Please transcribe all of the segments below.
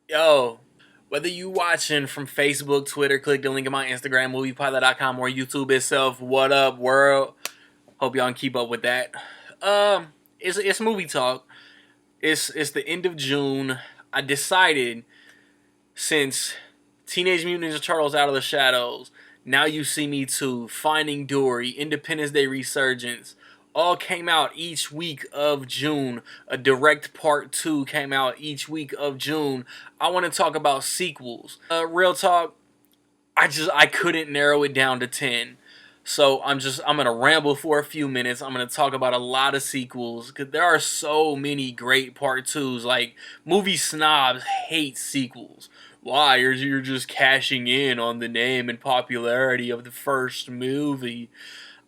Yo, whether you watching from Facebook, Twitter, click the link in my Instagram, moviepilot.com, or YouTube itself, what up, world? Hope y'all can keep up with that. It's movie talk. It's the end of June. I decided since Teenage Mutant Ninja Turtles Out of the Shadows, Now You See Me Too, Finding Dory, Independence Day Resurgence, all came out each week of June. A direct part 2 came out each week of June. I want to talk about sequels. Real talk, I couldn't narrow it down to 10. So I'm gonna ramble for a few minutes. I'm gonna talk about a lot of sequels because there are so many great part twos. Like, movie snobs hate sequels. Why? You're just cashing in on the name and popularity of the first movie.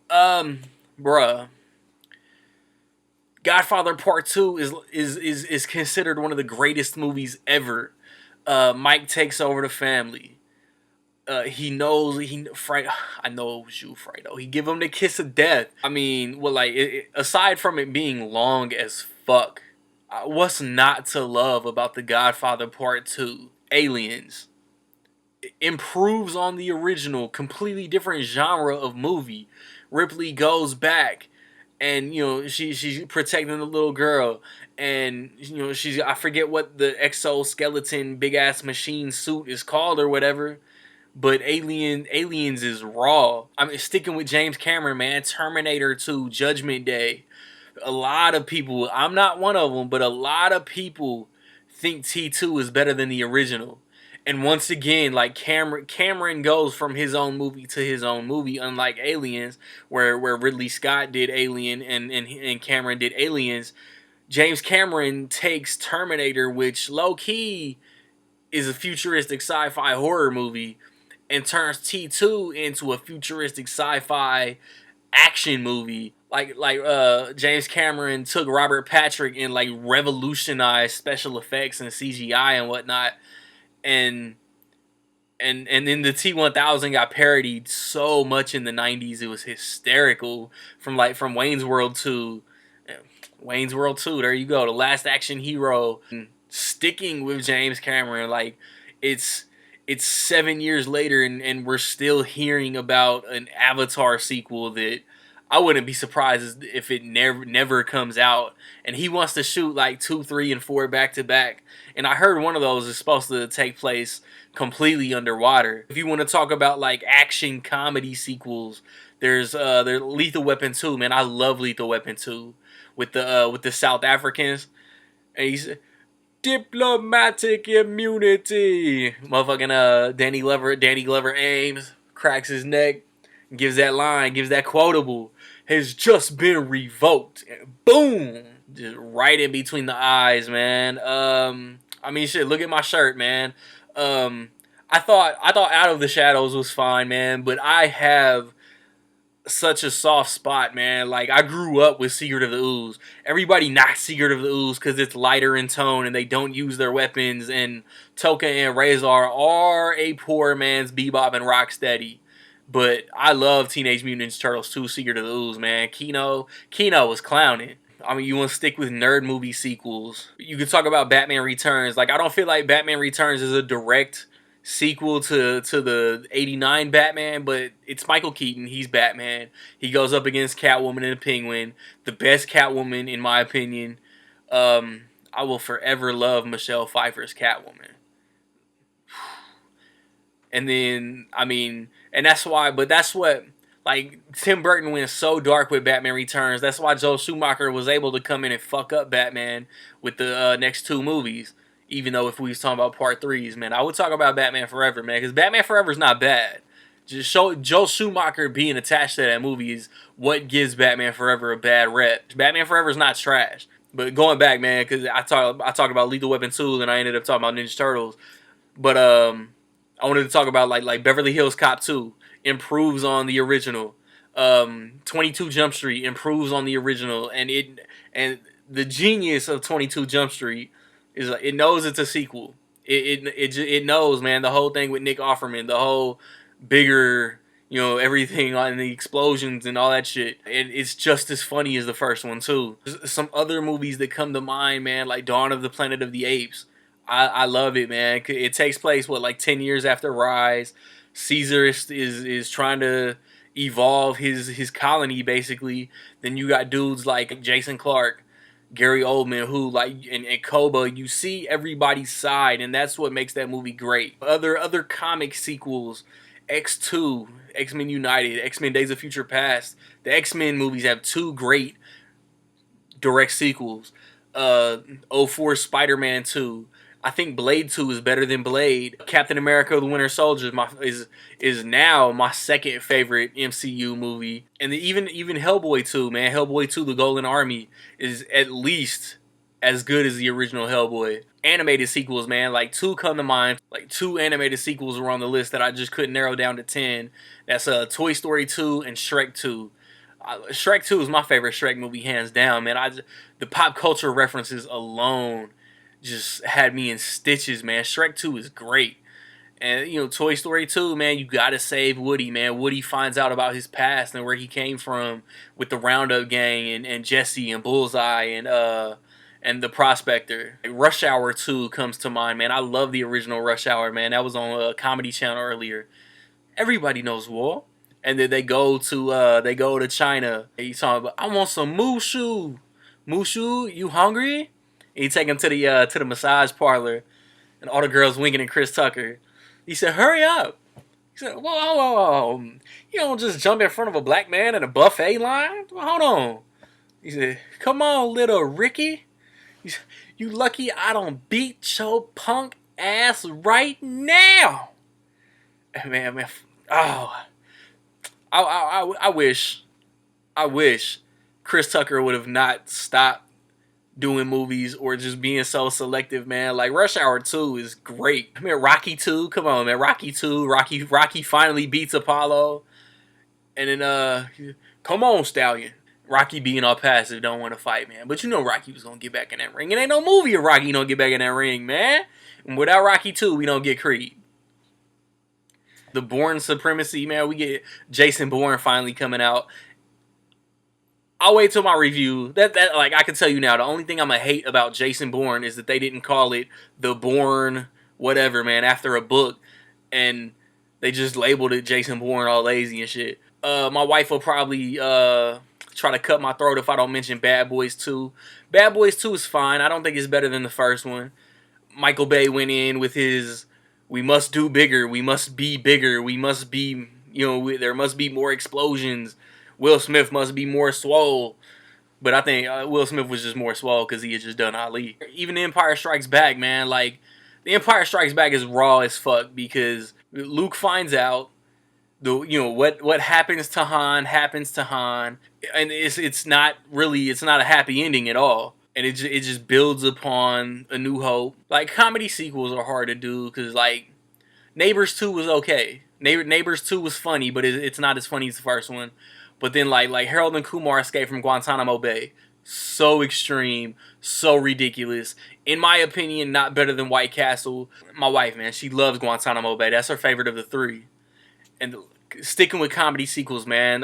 Um, Bruh, Godfather Part Two is considered one of the greatest movies ever. Mike takes over the family. He knows I know it was you, Fredo. He give him the kiss of death. I mean, well, like aside from it being long as fuck, what's not to love about The Godfather Part Two? Aliens improves on the original, completely different genre of movie. Ripley goes back, and she's protecting the little girl, and she's, I forget what the exoskeleton big ass machine suit is called or whatever, but Aliens is raw. I mean, sticking with James Cameron, man. Terminator 2, Judgment Day. A lot of people, I'm not one of them, but a lot of people think T2 is better than the original. And once again, like Cameron goes from his own movie to his own movie, unlike Aliens, where Ridley Scott did Alien and Cameron did Aliens. James Cameron takes Terminator, which low key is a futuristic sci-fi horror movie, and turns T2 into a futuristic sci-fi action movie. James Cameron took Robert Patrick and like revolutionized special effects and CGI and whatnot, and and then the T1000 got parodied so much in the 90s, it was hysterical. From Wayne's World 2, there you go, The Last Action Hero. Sticking with James Cameron, like, it's it's 7 years later, and we're still hearing about an Avatar sequel that I wouldn't be surprised if it never comes out. And he wants to shoot like 2, 3, and 4 back to back. And I heard one of those is supposed to take place completely underwater. If you want to talk about like action comedy sequels, there's Lethal Weapon 2, man. I love Lethal Weapon 2 with the South Africans. And he's diplomatic immunity. Motherfucking Danny Glover aims, cracks his neck, gives that line, gives that quotable, has just been revoked. And boom! Just right in between the eyes, man. I mean, shit, look at my shirt, man. Um, I thought Out of the Shadows was fine, man, but I have such a soft spot, man. Like, I grew up with Secret of the Ooze. Everybody knocks Secret of the Ooze because it's lighter in tone and they don't use their weapons. And Toka and Razor are a poor man's Bebop and Rocksteady. But I love Teenage Mutant Ninja Turtles 2, Secret of the Ooze, man. Kino was clowning. I mean, you want to stick with nerd movie sequels. You could talk about Batman Returns. Like, I don't feel like Batman Returns is a direct sequel to the '89 Batman, but it's Michael Keaton. He's Batman. He goes up against Catwoman and the Penguin, the best Catwoman in my opinion. I will forever love Michelle Pfeiffer's Catwoman. And then, I mean, and that's why, but that's what, like, Tim Burton went so dark with Batman Returns. That's why Joel Schumacher was able to come in and fuck up Batman with the next two movies. Even though if we was talking about part threes, man, I would talk about Batman Forever, man, because Batman Forever is not bad. Just show Joel Schumacher being attached to that movie is what gives Batman Forever a bad rep. Batman Forever is not trash. But going back, man, because I talked about Lethal Weapon 2, and I ended up talking about Ninja Turtles. But I wanted to talk about like Beverly Hills Cop 2 improves on the original. 22 Jump Street improves on the original, and the genius of 22 Jump Street is it knows it's a sequel. It knows, man. The whole thing with Nick Offerman, the whole bigger, everything on the explosions and all that shit. And it's just as funny as the first one too. There's some other movies that come to mind, man, like Dawn of the Planet of the Apes. I love it, man. It takes place what, like 10 years after Rise. Caesar is trying to evolve his colony basically. Then you got dudes like Jason Clarke, Gary Oldman, who like and Koba. You see everybody's side, and that's what makes that movie great. Other comic sequels, X2, X Men United, X Men Days of Future Past. The X Men movies have two great direct sequels. '04 Spider-Man 2. I think Blade 2 is better than Blade. Captain America: The Winter Soldier is now my second favorite MCU movie. And even Hellboy 2, man. Hellboy 2: The Golden Army is at least as good as the original Hellboy. Animated sequels, man, like two come to mind. Like two animated sequels were on the list that I just couldn't narrow down to 10. That's Toy Story 2 and Shrek 2. Shrek 2 is my favorite Shrek movie, hands down, man. The pop culture references alone just had me in stitches, man. Shrek 2 is great. And, Toy Story 2, man, you gotta save Woody, man. Woody finds out about his past and where he came from with the Roundup Gang and Jesse and Bullseye and the Prospector. Rush Hour 2 comes to mind, man. I love the original Rush Hour, man. That was on a Comedy Channel earlier. Everybody knows War. And then they go to China. And you talking about, I want some Mushu. Mushu, you hungry? And he take him to the massage parlor, and all the girls winking at Chris Tucker. He said, "Hurry up!" He said, "Whoa. You don't just jump in front of a black man in a buffet line. Well, hold on." He said, "Come on, little Ricky. He said, you lucky I don't beat your punk ass right now." And man, oh, I wish Chris Tucker would have not stopped doing movies or just being so selective, man. Like Rush Hour 2 is great. I mean, Rocky 2, come on, man. Rocky 2, Rocky finally beats Apollo. And then come on, Stallion. Rocky being all passive, don't want to fight, man. But Rocky was gonna get back in that ring. It ain't no movie if Rocky don't get back in that ring, man. And without Rocky 2, we don't get Creed. The Bourne Supremacy, man. We get Jason Bourne finally coming out. I'll wait till my review. That like I can tell you now, the only thing I'm gonna hate about Jason Bourne is that they didn't call it the Bourne whatever, man, after a book, and they just labeled it Jason Bourne all lazy and shit. My wife will probably try to cut my throat if I don't mention Bad Boys 2. Bad Boys 2 is fine. I don't think it's better than the first one. Michael Bay went in with his, we must do bigger, we must be bigger, we must be, there must be more explosions. Will Smith must be more swole. But I think Will Smith was just more swole because he had just done Ali. Even The Empire Strikes Back, man. Like, The Empire Strikes Back is raw as fuck because Luke finds out what happens to Han happens to Han, and it's not a happy ending at all. And it just builds upon A New Hope. Like, comedy sequels are hard to do because, like, Neighbors 2 was okay. Neighbors 2 was funny, but it's not as funny as the first one. But then like Harold and Kumar Escape from Guantanamo Bay. So extreme, so ridiculous. In my opinion, not better than White Castle. My wife, man, she loves Guantanamo Bay. That's her favorite of the three. And sticking with comedy sequels, man.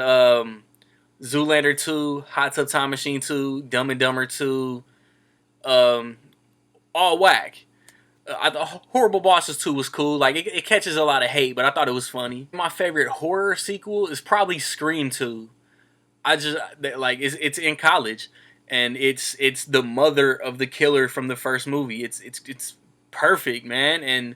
Zoolander 2, Hot Tub Time Machine 2, Dumb and Dumber 2. All whack. Horrible Bosses 2 was cool. Like, it catches a lot of hate, but I thought it was funny. My favorite horror sequel is probably Scream 2. It's in college, and it's the mother of the killer from the first movie. It's perfect, man. And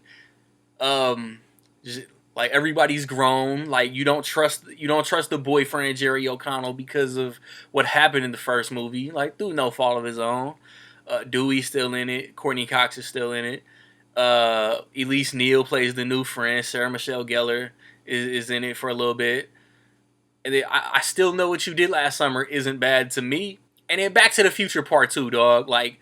just, like, everybody's grown. Like, you don't trust the boyfriend Jerry O'Connell because of what happened in the first movie. Like, through no fault of his own. Dewey's still in it. Courtney Cox is still in it. Elise Neal plays the new friend. Sarah Michelle Gellar is in it for a little bit. And then I Still Know What You Did Last Summer isn't bad to me. And then Back to the Future Part 2, dog. Like,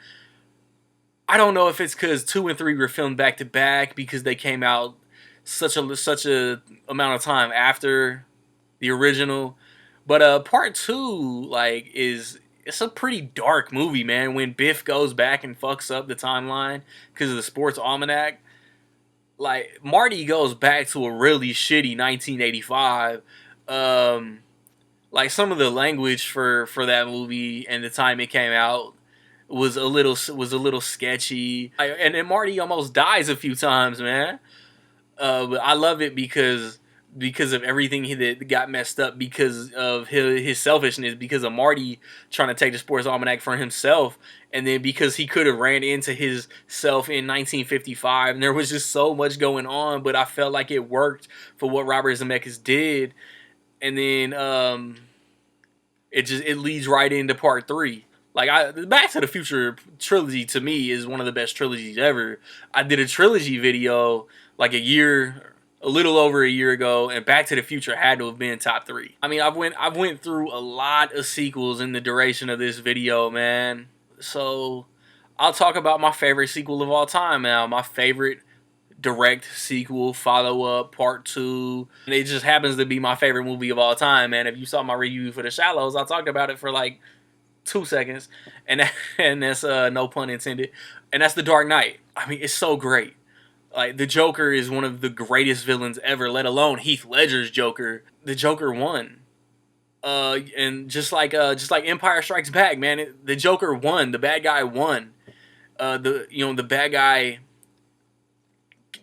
I don't know if it's because 2 and 3 were filmed back to back because they came out such a amount of time after the original. But Part 2, like, it's a pretty dark movie, man. When Biff goes back and fucks up the timeline because of the sports almanac. Like, Marty goes back to a really shitty 1985. Like, some of the language for that movie and the time it came out, was a little sketchy. And then Marty almost dies a few times, man. But I love it because of everything that got messed up because of his selfishness, because of Marty trying to take the sports almanac for himself, and then because he could have ran into his self in 1955, and there was just so much going on, but I felt like it worked for what Robert Zemeckis did, and then it leads right into part three. Like the Back to the Future trilogy to me is one of the best trilogies ever. I did a trilogy video like a little over a year ago, and Back to the Future had to have been top three. I mean, I've went through a lot of sequels in the duration of this video, man. So I'll talk about my favorite sequel of all time now. My favorite direct sequel, follow up, part two. And it just happens to be my favorite movie of all time, man. If you saw my review for The Shallows, I talked about it for like 2 seconds, and that's no pun intended. And that's The Dark Knight. I mean, it's so great. Like, the Joker is one of the greatest villains ever, let alone Heath Ledger's Joker. The Joker won. And just like Empire Strikes Back, man, the Joker won. The bad guy won. The bad guy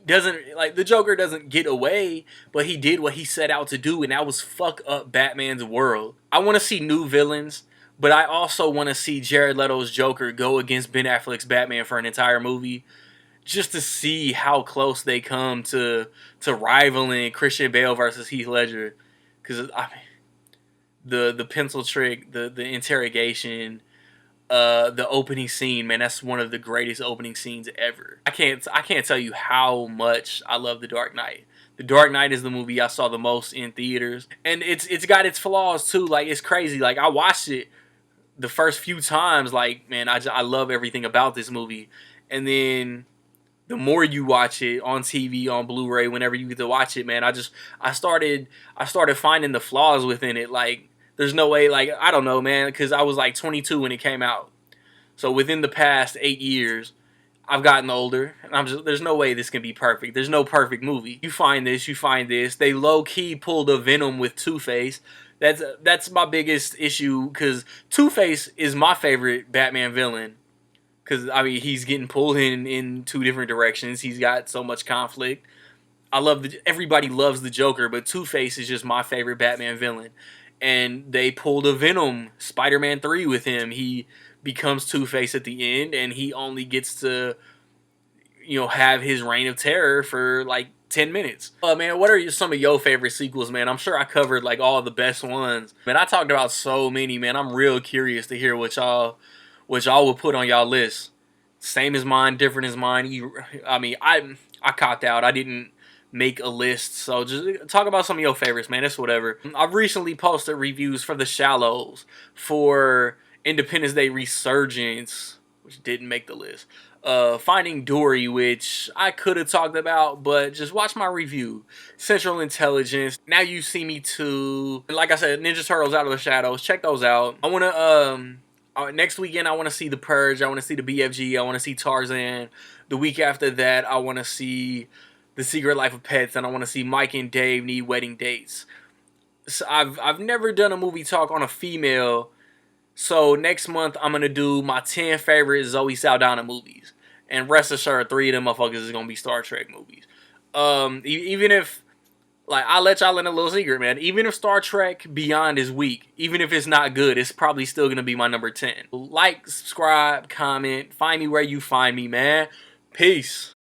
the Joker doesn't get away, but he did what he set out to do, and that was fuck up Batman's world. I want to see new villains, but I also want to see Jared Leto's Joker go against Ben Affleck's Batman for an entire movie, just to see how close they come to rivaling Christian Bale versus Heath Ledger. Because I mean, the pencil trick, the interrogation, the opening scene, man, that's one of the greatest opening scenes ever. I can't tell you how much I love The Dark Knight. The Dark Knight is the movie I saw the most in theaters, and it's got its flaws too. Like, it's crazy. Like, I watched it the first few times, like, man, I love everything about this movie, and then the more you watch it on TV, on Blu-ray, whenever you get to watch it, man, I started finding the flaws within it. Like, there's no way, like, I don't know, man, because I was like 22 when it came out. So within the past 8 years, I've gotten older, and there's no way this can be perfect. There's no perfect movie. You find this, you find this. They low-key pulled a Venom with Two-Face. That's my biggest issue, because Two-Face is my favorite Batman villain. Because, I mean, he's getting pulled in two different directions. He's got so much conflict. Everybody loves the Joker, but Two-Face is just my favorite Batman villain. And they pulled a Venom Spider-Man 3 with him. He becomes Two-Face at the end, and he only gets to, have his reign of terror for like 10 minutes. Man, what are some of your favorite sequels, man? I'm sure I covered like all the best ones. Man, I talked about so many, man. I'm real curious to hear what y'all would put on y'all list. Same as mine, different as mine. I mean, I copped out. I didn't make a list, so just talk about some of your favorites, man. It's whatever. I've recently posted reviews for The Shallows, for Independence Day Resurgence, which didn't make the list. Finding Dory, which I could have talked about, but just watch my review. Central Intelligence, Now You See Me Too. Like I said, Ninja Turtles Out of the Shadows. Check those out. I want to next weekend, I want to see The Purge. I want to see the BFG. I want to see Tarzan. The week after that, I want to see The Secret Life of Pets, and I want to see Mike and Dave Need Wedding Dates. So I've never done a movie talk on a female, so next month I'm gonna do my 10 favorite Zoe Saldana movies, and rest assured, 3 of them motherfuckers is gonna be Star Trek movies. Even if, like, I'll let y'all in a little secret, man. Even if Star Trek Beyond is weak, even if it's not good, it's probably still gonna be my number 10. Like, subscribe, comment, find me where you find me, man. Peace.